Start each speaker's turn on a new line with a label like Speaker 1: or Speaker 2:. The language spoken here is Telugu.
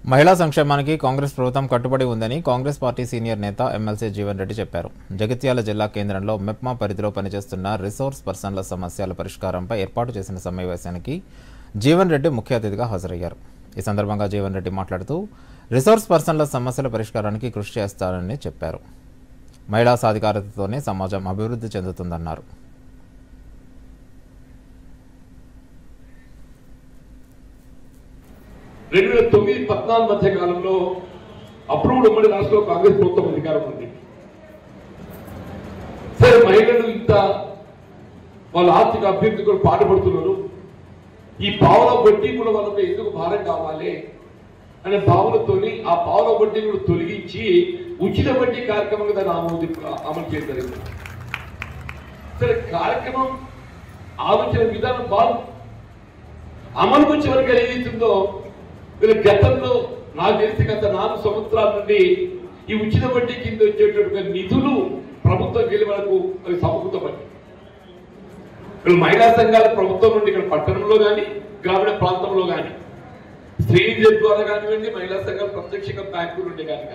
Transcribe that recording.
Speaker 1: మహిళా సంక్షేమానికి కాంగ్రెస్ ప్రభుత్వం కట్టుబడి ఉందని కాంగ్రెస్ పార్టీ సీనియర్ నేత ఎమ్మెల్సీ జీవన్ రెడ్డి చెప్పారు. జగిత్యాల జిల్లా కేంద్రంలో మెప్మా పరిధిలో పనిచేస్తున్న రిసోర్స్ పర్సన్ల సమస్యల పరిష్కారంపై ఏర్పాటు చేసిన సమావేశానికి జీవన్ రెడ్డి ముఖ్య అతిథిగా హాజరయ్యారు. ఈ సందర్భంగా జీవన్ రెడ్డి మాట్లాడుతూ రిసోర్స్ పర్సన్ల సమస్యల పరిష్కారానికి కృషి చేస్తారని చెప్పారు. మహిళా సాధికారతతోనే సమాజం అభివృద్ధి చెందుతుందన్నారు.
Speaker 2: రెండు 2009-14 మధ్య కాలంలో అప్పుడు ఉమ్మడి రాష్ట్రంలో కాంగ్రెస్ ప్రభుత్వం అధికారం ఉంది. సరే, మహిళలు ఇంత వాళ్ళ ఆర్థిక అభ్యున్నతి కూడా పాటుపడుతున్నారు. ఈ పావుల వడ్డీ కూడా వాళ్ళపై ఎందుకు భారం కావాలి అనే భావనతోని ఆ పావుల వడ్డీ కూడా తొలగించి ఉచిత వడ్డీ కార్యక్రమంగా దాన్ని అమలు చేయడం. సరే, కార్యక్రమం ఆలోచన విధానం బాగుంది. అమలుకు వచ్చే వరకు ఏదైతుందో వీళ్ళ గతంలో నాకు తెలిసి గత 4 సంవత్సరాల నుండి ఈ ఉచిత వడ్డీ కింద వచ్చేటటువంటి నిధులు ప్రభుత్వం వెళ్ళి వరకు అవి సమకూర్చబడి వీళ్ళు మహిళా సంఘాల ప్రభుత్వం నుండి ఇక్కడ పట్టణంలో కానీ గ్రామీణ ప్రాంతంలో కానీ స్త్రీ ద్వారా కానివ్వండి, మహిళా సంఘాలు ప్రత్యక్షంగా బ్యాంకు నుండి కానీ